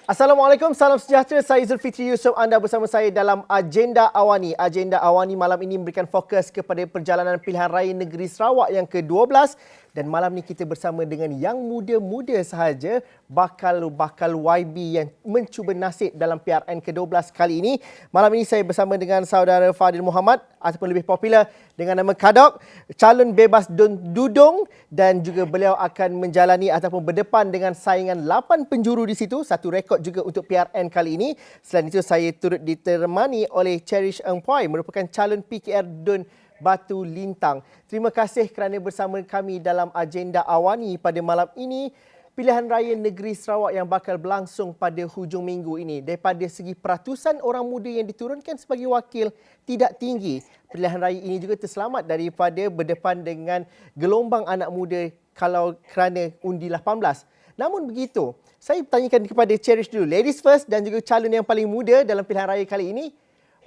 Assalamualaikum, salam sejahtera. Saya Zulfikri Yusof. Anda bersama saya dalam Agenda Awani. Agenda Awani malam ini memberikan fokus kepada perjalanan pilihan raya negeri Sarawak yang ke-12. Dan malam ni kita bersama dengan yang muda-muda sahaja, bakal YB yang mencuba nasib dalam PRN ke-12 kali ini. Malam ini saya bersama dengan saudara Fadil Muhammad ataupun lebih popular dengan nama Kadok, calon bebas Dudong, dan juga beliau akan menjalani ataupun berdepan dengan saingan 8 penjuru di situ, satu rekod juga untuk PRN kali ini. Selain itu saya turut ditemani oleh Cherish Eng Poi, merupakan calon PKR Dun Batu Lintang. Terima kasih kerana bersama kami dalam Agenda Awani pada malam ini. Pilihan raya negeri Sarawak yang bakal berlangsung pada hujung minggu ini. Daripada segi peratusan orang muda yang diturunkan sebagai wakil tidak tinggi. Pilihan raya ini juga terselamat daripada berdepan dengan gelombang anak muda kalau kerana undi 18. Namun begitu, saya bertanyakan kepada Cherish dulu. Ladies first dan juga calon yang paling muda dalam pilihan raya kali ini.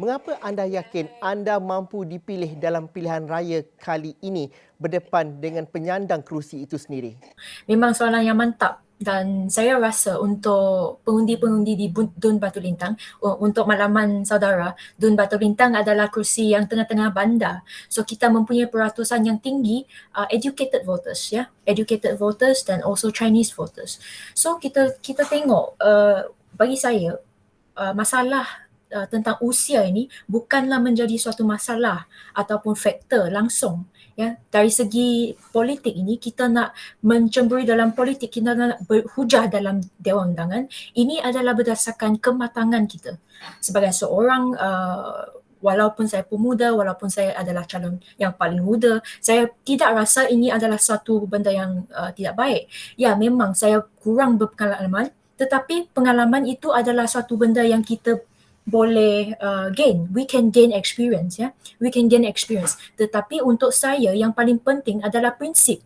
Mengapa anda yakin anda mampu dipilih dalam pilihan raya kali ini berdepan dengan penyandang kerusi itu sendiri? Memang soalan yang mantap dan saya rasa untuk pengundi-pengundi di Dun Batu Lintang, untuk malaman saudara, Dun Batu Lintang adalah kerusi yang tengah-tengah bandar. So kita mempunyai peratusan yang tinggi, educated voters, ya, educated voters dan also Chinese voters. So kita tengok, bagi saya masalah tentang usia ini bukanlah menjadi suatu masalah ataupun faktor langsung, ya. Dari segi politik ini, kita nak mencemburi dalam politik, kita nak berhujah dalam Dewan Undangan, ini adalah berdasarkan kematangan kita sebagai seorang walaupun saya pemuda, walaupun saya adalah calon yang paling muda, saya tidak rasa ini adalah satu benda yang tidak baik. Ya, memang saya kurang berpengalaman, tetapi pengalaman itu adalah satu benda yang kita boleh gain. We can gain experience, ya. We can gain experience. Tetapi untuk saya yang paling penting adalah prinsip.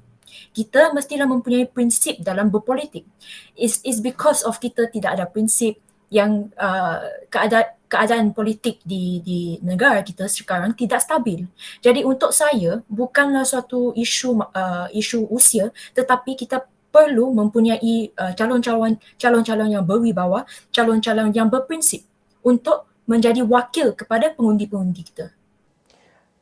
Kita mestilah mempunyai prinsip dalam berpolitik. It's because of kita tidak ada prinsip yang keadaan politik di negara kita sekarang tidak stabil. Jadi untuk saya bukanlah suatu isu usia, tetapi kita perlu mempunyai calon-calon yang berwibawa, calon-calon yang berprinsip untuk menjadi wakil kepada pengundi-pengundi kita.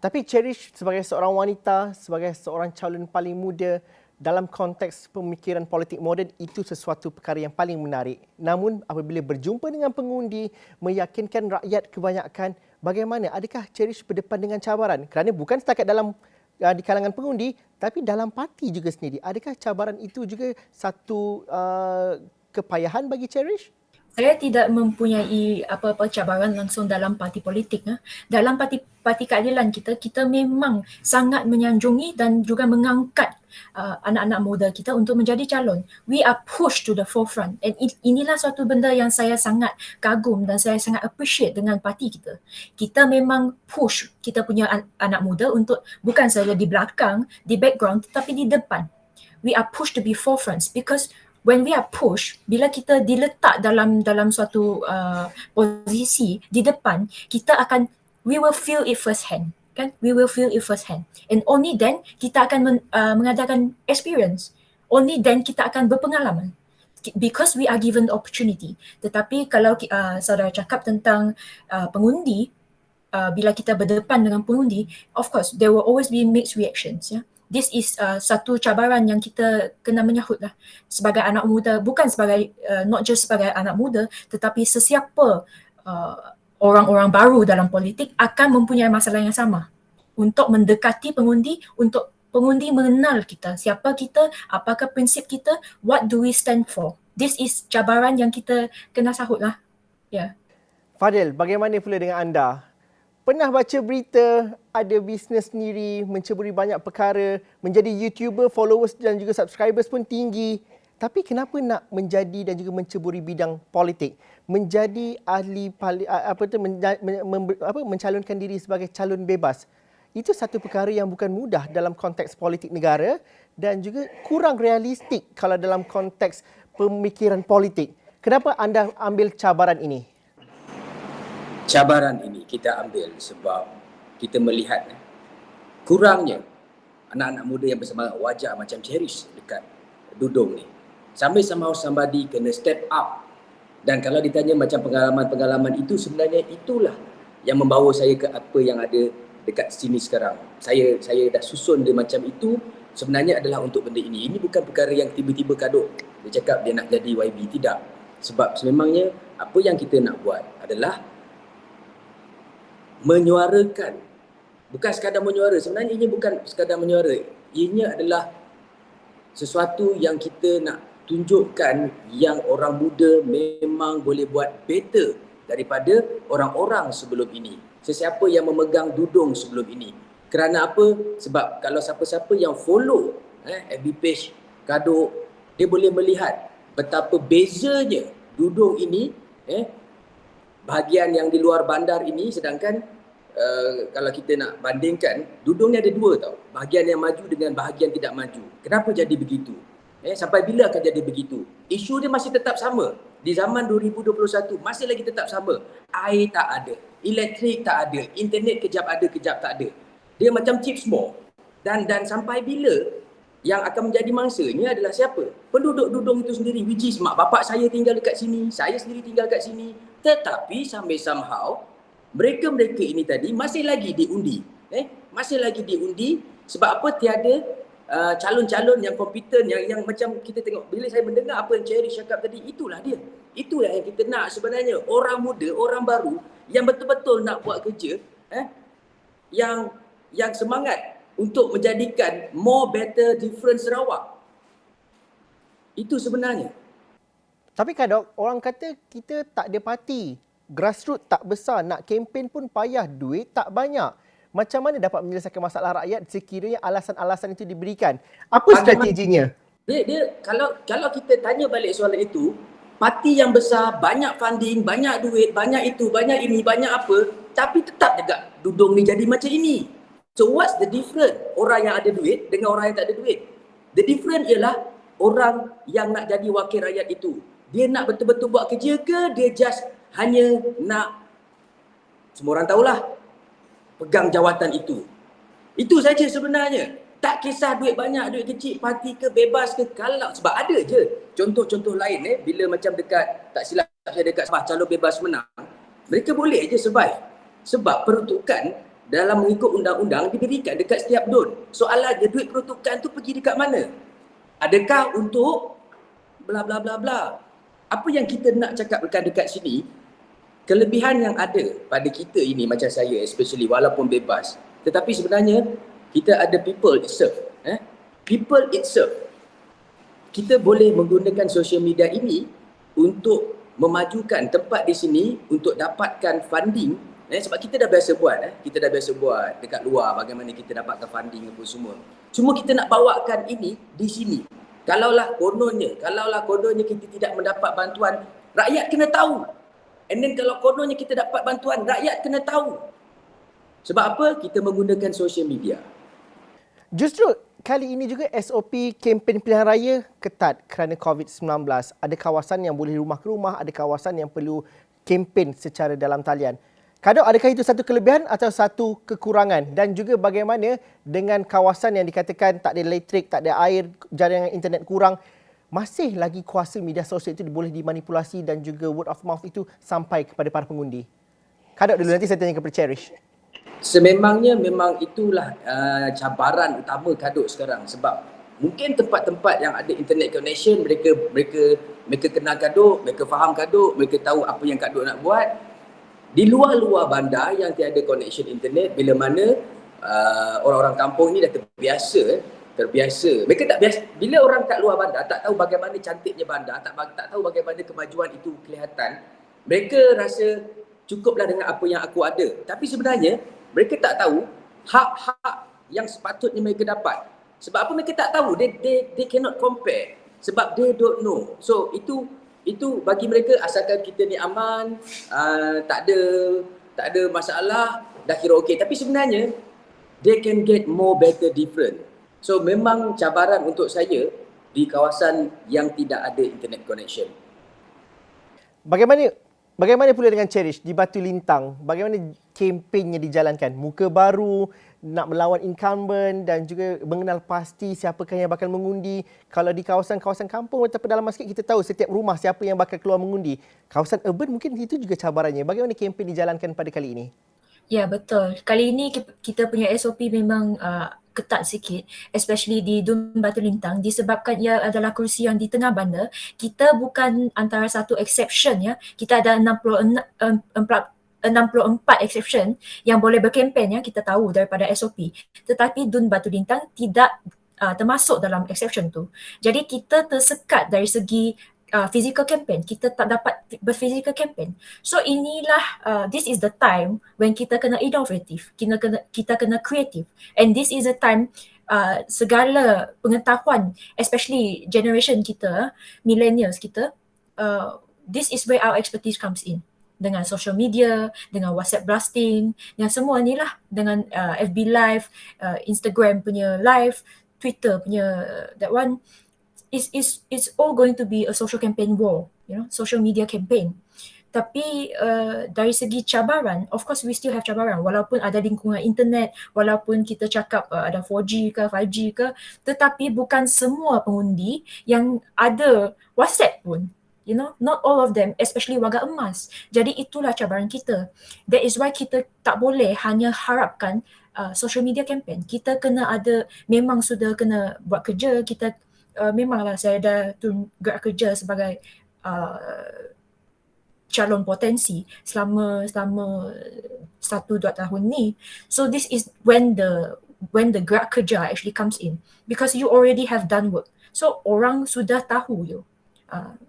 Tapi Cherish sebagai seorang wanita, sebagai seorang calon paling muda, dalam konteks pemikiran politik moden itu sesuatu perkara yang paling menarik. Namun apabila berjumpa dengan pengundi, meyakinkan rakyat kebanyakan, bagaimana? Adakah Cherish berdepan dengan cabaran? Kerana bukan setakat dalam di kalangan pengundi, tapi dalam parti juga sendiri. Adakah cabaran itu juga satu kepayahan bagi Cherish? Saya tidak mempunyai apa-apa cabaran langsung dalam parti politik. Dalam parti keadilan kita memang sangat menyanjungi dan juga mengangkat anak-anak muda kita untuk menjadi calon. We are pushed to the forefront. And inilah suatu benda yang saya sangat kagum dan saya sangat appreciate dengan parti kita. Kita memang push kita punya anak muda untuk bukan saja di belakang, di background, tetapi di depan. We are pushed to be forefronts because when we are pushed, bila kita diletak dalam suatu posisi di depan, we will feel it first hand, kan? We will feel it first hand, and only then kita akan mengadakan experience. Only then kita akan berpengalaman, because we are given the opportunity. Tetapi kalau saudara cakap tentang pengundi, bila kita berdepan dengan pengundi, of course there will always be mixed reactions, ya. This is satu cabaran yang kita kena menyahut lah sebagai anak muda, bukan sebagai not just sebagai anak muda, tetapi sesiapa orang-orang baru dalam politik akan mempunyai masalah yang sama untuk mendekati pengundi, untuk pengundi mengenal kita, siapa kita, apakah prinsip kita, what do we stand for. This is cabaran yang kita kena sahut lah. Yeah. Fadil, bagaimana pula dengan anda? Pernah baca berita ada bisnes sendiri, menceburi banyak perkara, menjadi YouTuber, followers dan juga subscribers pun tinggi. Tapi kenapa nak menjadi dan juga menceburi bidang politik? Menjadi ahli mencalonkan diri sebagai calon bebas. Itu satu perkara yang bukan mudah dalam konteks politik negara dan juga kurang realistik kalau dalam konteks pemikiran politik. Kenapa anda ambil cabaran ini? Cabaran ini kita ambil sebab kita melihat kurangnya anak-anak muda yang bersama wajah macam Cherish dekat Dudong ni. Somebody kena step up Dan kalau ditanya macam pengalaman-pengalaman itu, sebenarnya itulah yang membawa saya ke apa yang ada dekat sini sekarang. Saya dah susun dia macam itu, sebenarnya adalah untuk benda ini. Ini bukan perkara yang tiba-tiba kaduk dia cakap dia nak jadi YB, tidak. Sebab sememangnya apa yang kita nak buat adalah menyuarakan, bukan sekadar menyuara. Sebenarnya ini bukan sekadar menyuara. Ianya adalah sesuatu yang kita nak tunjukkan yang orang muda memang boleh buat better daripada orang-orang sebelum ini. Sesiapa yang memegang dudung sebelum ini. Kerana apa? Sebab kalau siapa-siapa yang follow FB page Kaduk, dia boleh melihat betapa bezanya dudung ini, bahagian yang di luar bandar ini, sedangkan kalau kita nak bandingkan, dudungnya ada dua tau. Bahagian yang maju dengan bahagian tidak maju. Kenapa jadi begitu? Sampai bila akan jadi begitu? Isu dia masih tetap sama. Di zaman 2021 masih lagi tetap sama. Air tak ada, elektrik tak ada, internet kejap ada, kejap tak ada. Dia macam chips more. Dan sampai bila yang akan menjadi mangsanya adalah siapa? Penduduk dudung itu sendiri, which is mak bapak saya tinggal dekat sini, saya sendiri tinggal dekat sini. Tetapi sampai somehow mereka-mereka ini tadi masih lagi diundi. Masih lagi diundi sebab apa? Tiada calon-calon yang kompeten, yang macam kita tengok. Bila saya mendengar apa yang Cherry cakap tadi, itulah dia. Itulah yang kita nak sebenarnya. Orang muda, orang baru yang betul-betul nak buat kerja, yang semangat untuk menjadikan more better different Sarawak. Itu sebenarnya. Tapi Kadok, orang kata kita tak ada parti. Grassroots tak besar, nak kempen pun payah, duit tak banyak. Macam mana dapat menyelesaikan masalah rakyat sekiranya alasan-alasan itu diberikan? Apa strateginya? Dia kalau kita tanya balik soalan itu, parti yang besar, banyak funding, banyak duit, banyak itu, banyak ini, banyak apa, tapi tetap juga dudung ni jadi macam ini. So what's the difference? Orang yang ada duit dengan orang yang tak ada duit. The difference ialah orang yang nak jadi wakil rakyat itu, dia nak betul-betul buat kerja ke dia just hanya nak, semua orang tahulah, pegang jawatan itu. Itu saja sebenarnya. Tak kisah duit banyak, duit kecil, parti ke, bebas ke, kalau sebab ada je contoh-contoh lain bila macam dekat, tak silap saya dekat Sabah, calon bebas menang, mereka boleh je survive. Sebab peruntukan dalam mengikut undang-undang diberikan dekat setiap DUN. Soalannya duit peruntukan tu pergi dekat mana? Adakah untuk bla bla bla bla? Apa yang kita nak cakap dekat sini, kelebihan yang ada pada kita ini macam saya especially, walaupun bebas, tetapi sebenarnya kita ada people itself. People itself. Kita boleh menggunakan social media ini untuk memajukan tempat di sini untuk dapatkan funding. Sebab kita dah biasa buat. Kita dah biasa buat dekat luar bagaimana kita dapatkan funding apa semua. Cuma kita nak bawakan ini di sini. Kalaulah kononnya kita tidak mendapat bantuan, rakyat kena tahu. And then kalau kononnya kita dapat bantuan, rakyat kena tahu. Sebab apa? Kita menggunakan social media. Justru kali ini juga SOP kempen pilihan raya ketat kerana COVID-19. Ada kawasan yang boleh rumah ke rumah, ada kawasan yang perlu kempen secara dalam talian. Kadok, adakah itu satu kelebihan atau satu kekurangan? Dan juga bagaimana dengan kawasan yang dikatakan tak ada elektrik, tak ada air, jaringan internet kurang, masih lagi kuasa media sosial itu boleh dimanipulasi dan juga word of mouth itu sampai kepada para pengundi? Kadok dulu, nanti saya tanya kepada Cherish. Sememangnya memang itulah cabaran utama Kaduk sekarang. Sebab mungkin tempat-tempat yang ada internet connection, mereka kenal Kaduk, mereka faham Kaduk, mereka tahu apa yang Kaduk nak buat. Di luar-luar bandar yang tiada connection internet, bila mana orang-orang kampung ni dah terbiasa. Mereka tak biasa. Bila orang kat luar bandar tak tahu bagaimana cantiknya bandar, tak tahu bagaimana kemajuan itu kelihatan, mereka rasa cukuplah dengan apa yang aku ada. Tapi sebenarnya mereka tak tahu hak-hak yang sepatutnya mereka dapat. Sebab apa mereka tak tahu? They cannot compare. Sebab they don't know. So itu bagi mereka, asalkan kita ni aman, tak ada masalah, dah kira okey. Tapi sebenarnya they can get more better different. So memang cabaran untuk saya di kawasan yang tidak ada internet connection. Bagaimana Bagaimana pula dengan Cherish di Batu Lintang? Bagaimana kempennya dijalankan? Muka baru, nak melawan incumbent dan juga mengenal pasti siapakah yang bakal mengundi. Kalau di kawasan-kawasan kampung atau pedalaman sikit, kita tahu setiap rumah siapa yang bakal keluar mengundi. Kawasan urban mungkin itu juga cabarannya. Bagaimana kempen dijalankan pada kali ini? Ya, betul. Kali ini kita punya SOP memang ketat sikit, especially di Dun Batu Lintang, disebabkan ia adalah kerusi yang di tengah bandar. Kita bukan antara satu exception ya. Kita ada 64 exception yang boleh berkempen ya, kita tahu daripada SOP. Tetapi Dun Batu Lintang tidak termasuk dalam exception tu. Jadi kita tersekat dari segi physical campaign, kita tak dapat berphysical campaign. So inilah this is the time when kita kena inovatif, kita kena kreatif, and this is the time segala pengetahuan, especially generation kita, millennials kita, this is where our expertise comes in. Dengan social media, dengan WhatsApp blasting, dengan semua ni lah, dengan FB live, Instagram punya live, Twitter punya that one. It's all going to be a social campaign war, social media campaign. Tapi dari segi cabaran, of course we still have cabaran. Walaupun ada lingkungan internet, walaupun kita cakap ada 4G ke 5G ke, tetapi bukan semua pengundi yang ada WhatsApp pun. Not all of them, especially warga emas. Jadi itulah cabaran kita. That is why kita tak boleh hanya harapkan social media campaign. Kita kena ada, memang sudah kena buat kerja, kita memanglah saya dah gerak kerja sebagai calon potensi selama 1-2 tahun ni. So this is when the gerak kerja actually comes in, because you already have done work. So orang sudah tahu you.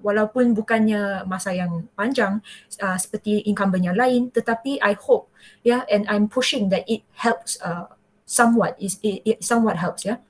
Walaupun bukannya masa yang panjang seperti incumbent yang lain, tetapi I hope and I'm pushing that it helps somewhat. It somewhat helps ya.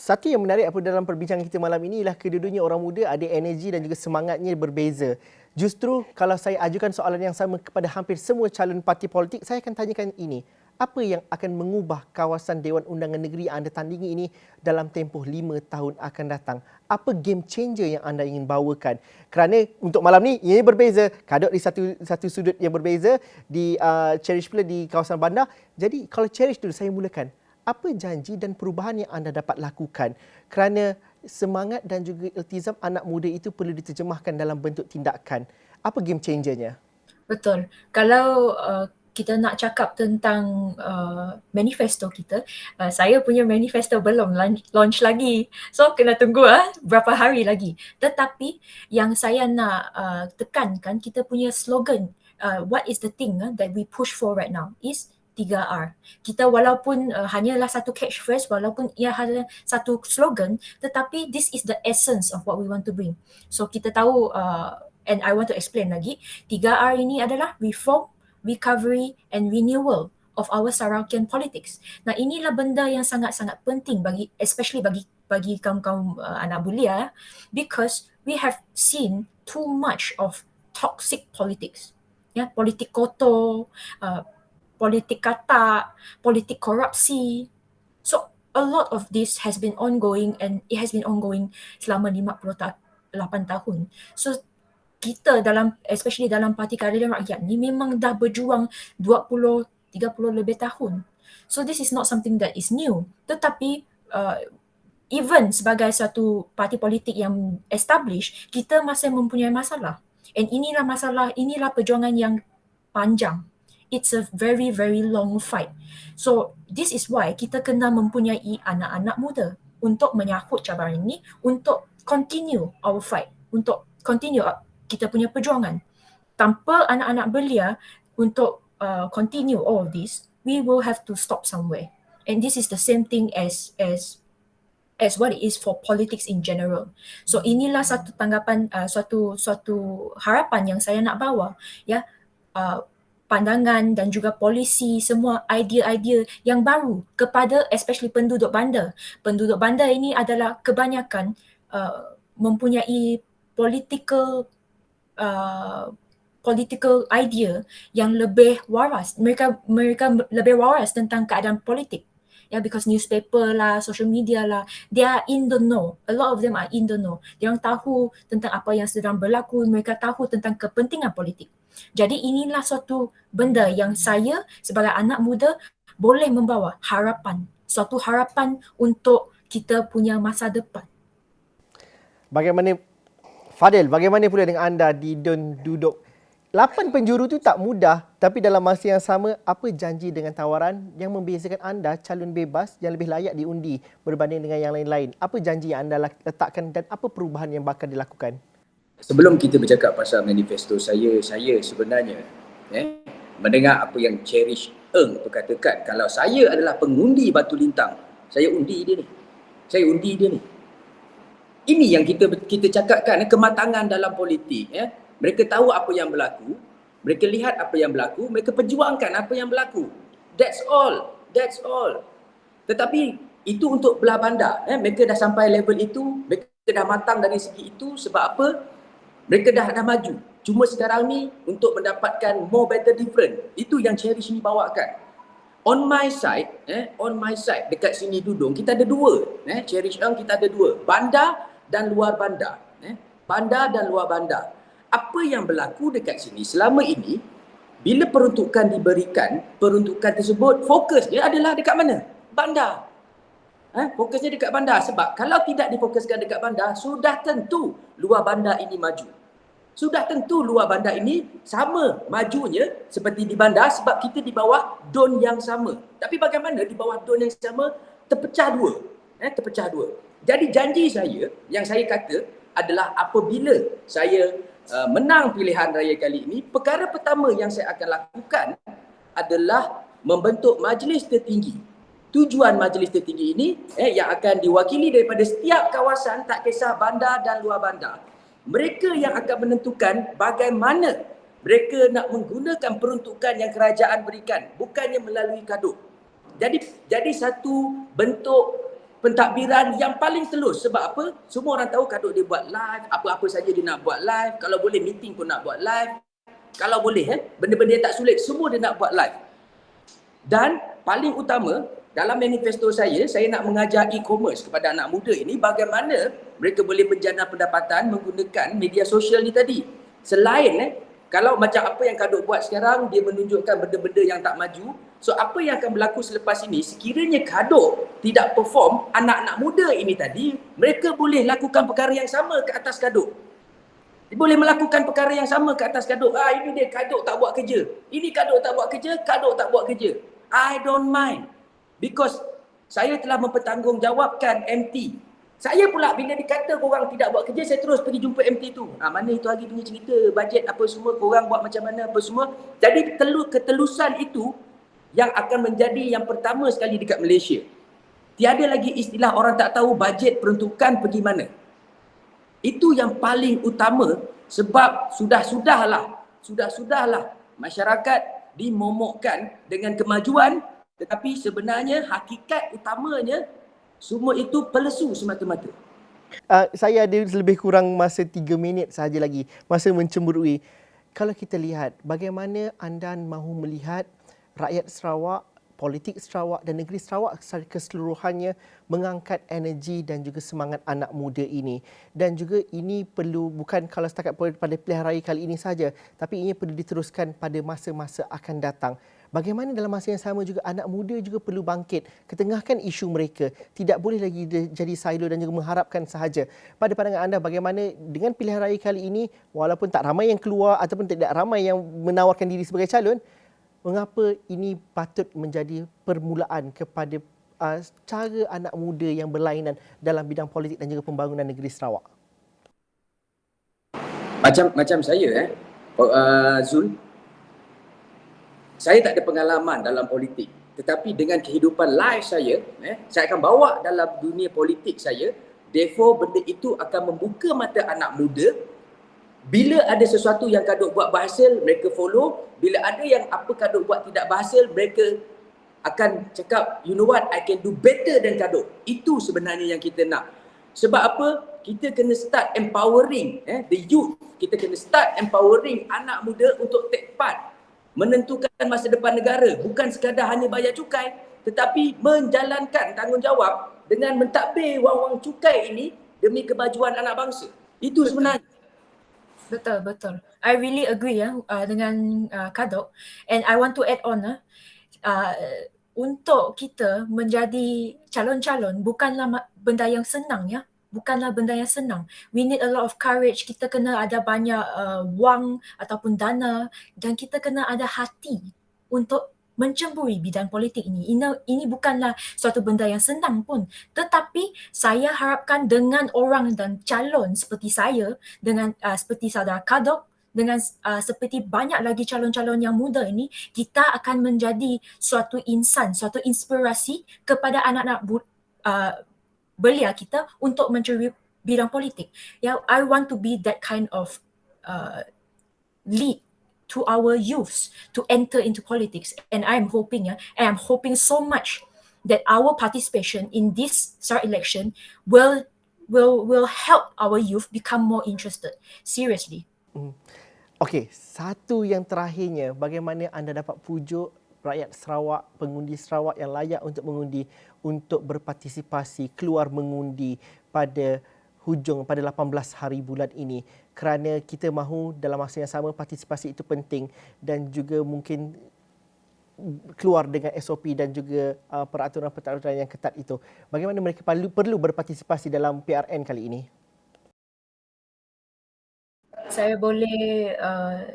Satu yang menarik apa dalam perbincangan kita malam ini ialah kedua-duanya orang muda ada energi dan juga semangatnya berbeza. Justru kalau saya ajukan soalan yang sama kepada hampir semua calon parti politik, saya akan tanyakan ini. Apa yang akan mengubah kawasan Dewan Undangan Negeri yang anda tandingi ini dalam tempoh 5 tahun akan datang? Apa game changer yang anda ingin bawakan? Kerana untuk malam ni, ini berbeza. Kadok di satu sudut yang berbeza, di Cherish pula di kawasan bandar. Jadi kalau Cherish dulu saya mulakan. Apa janji dan perubahan yang anda dapat lakukan? Kerana semangat dan juga iltizam anak muda itu perlu diterjemahkan dalam bentuk tindakan. Apa game changernya? Betul. Kalau kita nak cakap tentang manifesto kita, saya punya manifesto belum launch lagi. So kena tunggu berapa hari lagi. Tetapi yang saya nak tekankan, kita punya slogan, what is the thing that we push for right now is 3R. Kita walaupun hanyalah satu catchphrase, walaupun ia hanya satu slogan, tetapi this is the essence of what we want to bring. So kita tahu, and I want to explain lagi, 3R ini adalah reform, recovery and renewal of our Sarawakian politics. Nah, inilah benda yang sangat-sangat penting bagi, especially bagi kaum-kaum anak belia, because we have seen too much of toxic politics. Politik kotor, politik katak, politik korupsi. So a lot of this has been ongoing, and it has been ongoing selama 58 tahun. So kita especially dalam Parti Keadilan Rakyat ni memang dah berjuang 20-30 lebih tahun. So this is not something that is new. Tetapi even sebagai satu parti politik yang established, kita masih mempunyai masalah. And inilah perjuangan yang panjang. It's a very, very long fight. So this is why kita kena mempunyai anak-anak muda untuk menyahut cabaran ini, untuk continue our fight, untuk continue kita punya perjuangan. Tanpa anak-anak belia untuk continue all of this, we will have to stop somewhere. And this is the same thing as what it is for politics in general. So inilah satu tanggapan, suatu harapan yang saya nak bawa, pandangan dan juga polisi, semua idea-idea yang baru kepada especially penduduk bandar. Penduduk bandar ini adalah kebanyakan mempunyai political idea yang lebih waras. Mereka lebih waras tentang keadaan politik. Ya, because newspaper lah, social media lah, they are in the know. A lot of them are in the know. Diorang tahu tentang apa yang sedang berlaku, mereka tahu tentang kepentingan politik. Jadi inilah suatu benda yang saya sebagai anak muda boleh membawa harapan. Suatu harapan untuk kita punya masa depan. Bagaimana Fadil, bagaimana pula dengan anda di Don Duduk? 8 penjuru tu tak mudah, tapi dalam masa yang sama, apa janji dengan tawaran yang membezakan anda calon bebas yang lebih layak diundi berbanding dengan yang lain-lain? Apa janji yang anda letakkan dan apa perubahan yang bakal dilakukan? Sebelum kita bercakap pasal manifesto saya sebenarnya mendengar apa yang Cherish Eng perkatakan, kalau saya adalah pengundi Batu Lintang, saya undi dia ni. Saya undi dia ni. Ini yang kita cakapkan, kematangan dalam politik. Mereka tahu apa yang berlaku, mereka lihat apa yang berlaku, mereka perjuangkan apa yang berlaku. That's all. That's all. Tetapi itu untuk belah bandar. Mereka dah sampai level itu, mereka dah matang dari segi itu. Sebab apa? Mereka dah maju. Cuma sekarang ni untuk mendapatkan more better different. Itu yang Cherish ni bawakan. On my side dekat sini Dudung, kita ada dua. Cherish Eng, kita ada dua. Bandar dan luar bandar. Bandar dan luar bandar. Apa yang berlaku dekat sini selama ini, bila peruntukan diberikan, peruntukan tersebut fokusnya adalah dekat mana? Bandar. Fokusnya dekat bandar. Sebab kalau tidak difokuskan dekat bandar, sudah tentu luar bandar ini maju. Sudah tentu luar bandar ini sama majunya seperti di bandar sebab kita di bawah don yang sama. Tapi bagaimana di bawah don yang sama terpecah dua? Terpecah dua. Jadi janji saya yang saya kata adalah apabila saya menang pilihan raya kali ini, perkara pertama yang saya akan lakukan adalah membentuk majlis tertinggi. Tujuan majlis tertinggi ini yang akan diwakili daripada setiap kawasan, tak kisah bandar dan luar bandar. Mereka yang akan menentukan bagaimana mereka nak menggunakan peruntukan yang kerajaan berikan, bukannya melalui kadut. Jadi satu bentuk pentadbiran yang paling telus. Sebab apa? Semua orang tahu kadut dia buat live, apa-apa saja dia nak buat live. Kalau boleh meeting pun nak buat live. Kalau boleh benda-benda yang tak sulit, semua dia nak buat live. Dan paling utama, dalam manifesto saya nak mengajar e-commerce kepada anak muda ini bagaimana mereka boleh menjana pendapatan menggunakan media sosial ni tadi. Selain kalau macam apa yang kadut buat sekarang, dia menunjukkan benda-benda yang tak maju. So apa yang akan berlaku selepas ini, sekiranya kadut tidak perform, anak-anak muda ini tadi, mereka boleh lakukan perkara yang sama ke atas kadut. Dia boleh melakukan perkara yang sama ke atas kadut. Ini dia kadut tak buat kerja. Ini kadut tak buat kerja, kadut tak buat kerja. I don't mind. Because saya telah mempertanggungjawabkan MT. Saya pula bila dikata korang tidak buat kerja, saya terus pergi jumpa MT tu. Mana itu hari punya cerita, bajet apa semua, korang buat macam mana apa semua. Jadi ketelusan itu yang akan menjadi yang pertama sekali dekat Malaysia. Tiada lagi istilah orang tak tahu bajet peruntukan pergi mana. Itu yang paling utama sebab sudah-sudahlah masyarakat dimomokkan dengan kemajuan, tetapi sebenarnya hakikat utamanya semua itu palsu semata-mata. Saya ada lebih kurang masa 3 minit sahaja lagi. Masa mencemburui. Kalau kita lihat bagaimana anda mahu melihat rakyat Sarawak, politik Sarawak dan negeri Sarawak secara keseluruhannya mengangkat energi dan juga semangat anak muda ini. Dan juga ini perlu bukan kalau setakat pada pilihan raya kali ini saja, tapi ini perlu diteruskan pada masa-masa akan datang. Bagaimana dalam masa yang sama juga anak muda juga perlu bangkit, ketengahkan isu mereka. Tidak boleh lagi jadi silo dan juga mengharapkan sahaja. Pada pandangan anda, bagaimana dengan pilihan raya kali ini, walaupun tak ramai yang keluar ataupun tidak ramai yang menawarkan diri sebagai calon, mengapa ini patut menjadi permulaan kepada cara anak muda yang berlainan dalam bidang politik dan juga pembangunan negeri Sarawak? Macam saya Zul, saya tak ada pengalaman dalam politik, tetapi dengan kehidupan live saya akan bawa dalam dunia politik saya. Therefore benda itu akan membuka mata anak muda Bila ada sesuatu yang Kaduk buat berhasil, mereka follow. Bila ada yang apa Kaduk buat tidak berhasil, mereka akan cakap, you know what, I can do better than Kaduk. Itu sebenarnya yang kita nak. Sebab apa? Kita kena start empowering the youth. Kita kena start empowering anak muda untuk take part, menentukan masa depan negara. Bukan sekadar hanya bayar cukai, tetapi menjalankan tanggungjawab dengan mentadbir wang-wang cukai ini demi kemajuan anak bangsa. Itu sebenarnya. Betul. I really agree dengan Kadok, and I want to add on untuk kita menjadi calon-calon bukanlah benda yang senang ya. Bukanlah benda yang senang. We need a lot of courage. Kita kena ada banyak wang ataupun dana, dan kita kena ada hati untuk mencemburi bidang politik ini. Ini bukanlah suatu benda yang senang pun. Tetapi saya harapkan dengan orang dan calon seperti saya, dengan seperti saudara Kadok, dengan seperti banyak lagi calon-calon yang muda ini, kita akan menjadi suatu insan, suatu inspirasi kepada anak-anak belia kita untuk mencuri bidang politik. I want to be that kind of lead to our youths to enter into politics, and I'm hoping so much that our participation in this SAR election will help our youth become more interested. Seriously. Okey, satu yang terakhirnya, bagaimana anda dapat pujuk rakyat Sarawak, pengundi Sarawak yang layak untuk mengundi, untuk berpartisipasi keluar mengundi pada 18 hari bulan ini, kerana kita mahu dalam masa yang sama partisipasi itu penting, dan juga mungkin keluar dengan SOP dan juga peraturan-peraturan yang ketat itu. Bagaimana mereka perlu berpartisipasi dalam PRN kali ini? Saya boleh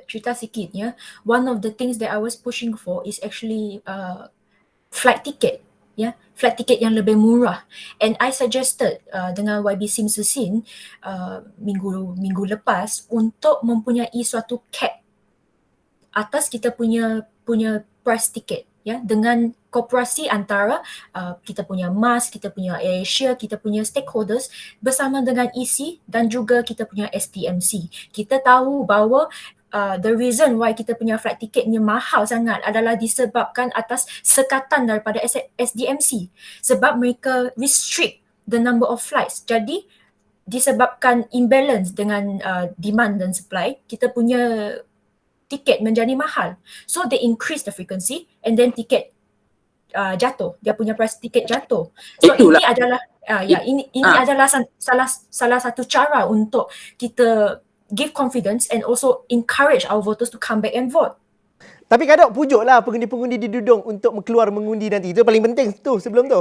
cerita sikit ya. One of the things that I was pushing for is actually flight ticket. Flight ticket yang lebih murah, and I suggested dengan YB Sim Susin minggu lepas untuk mempunyai suatu cap atas kita punya price ticket dengan kooperasi antara kita punya MAS, kita punya AirAsia, kita punya stakeholders bersama dengan EC dan juga kita punya STMC. Kita tahu bahawa the reason why kita punya flight ticket ni mahal sangat adalah disebabkan atas sekatan daripada SDMC, sebab mereka restrict the number of flights. Jadi disebabkan imbalance dengan demand dan supply, kita punya tiket menjadi mahal. So they increase the frequency and then tiket jatuh, dia punya price tiket jatuh. So itulah. Ini adalah salah satu cara untuk kita give confidence and also encourage our voters to come back and vote. Tapi Kadok, pujuklah pengundi-pengundi di Dudung untuk keluar mengundi nanti. Itu paling penting tu sebelum tu.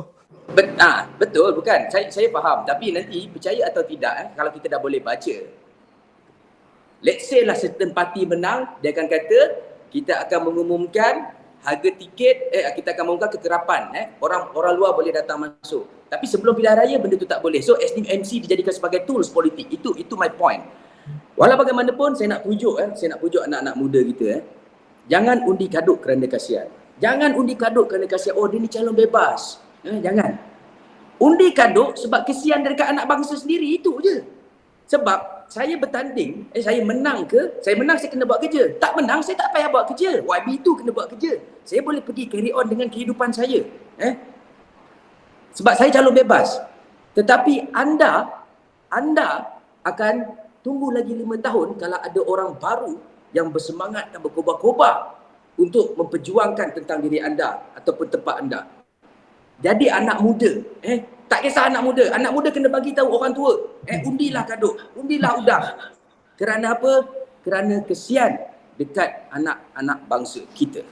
Betul, bukan. Saya faham. Tapi nanti percaya atau tidak, kalau kita dah boleh baca. Let's say lah certain party menang, dia akan kata kita akan mengumumkan harga tiket, kita akan mengumumkan kekerapan. Orang luar boleh datang masuk. Tapi sebelum pilihan raya benda tu tak boleh. So SDMC dijadikan sebagai tools politik. Itu my point. Walau bagaimanapun saya nak pujuk anak-anak muda kita, jangan undi Kaduk kerana kasihan. Jangan undi Kaduk kerana kasihan, oh dia ni calon bebas. Jangan. Undi Kaduk sebab kesian dekat anak bangsa sendiri, itu je. Sebab saya bertanding, saya menang saya kena buat kerja. Tak menang saya tak payah buat kerja. YB tu kena buat kerja. Saya boleh pergi carry on dengan kehidupan saya. Sebab saya calon bebas. Tetapi anda akan tunggu lagi 5 tahun kalau ada orang baru yang bersemangat dan berkobar-kobar untuk memperjuangkan tentang diri anda ataupun tempat anda. Jadi anak muda, tak kisah anak muda kena bagi tahu orang tua. Undilah Kaduk, undilah Udang. Kerana apa? Kerana kesian dekat anak-anak bangsa kita.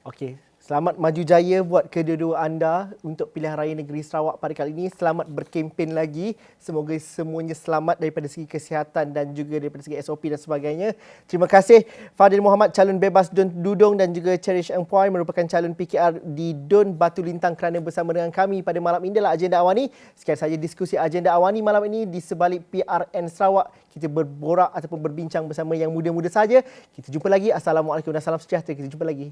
Okey. Selamat maju jaya buat kedua-dua anda untuk pilihan raya negeri Sarawak pada kali ini. Selamat berkempen lagi. Semoga semuanya selamat daripada segi kesihatan dan juga daripada segi SOP dan sebagainya. Terima kasih Fadil Muhammad, calon bebas Dun Dudung, dan juga Cherish Eng Poy merupakan calon PKR di Dun Batu Lintang kerana bersama dengan kami pada malam ini dalam Agenda Awani. Sekian saja diskusi Agenda Awani malam ini di sebalik PRN Sarawak. Kita berborak ataupun berbincang bersama yang muda-muda saja. Kita jumpa lagi. Assalamualaikum dan salam sejahtera. Kita jumpa lagi.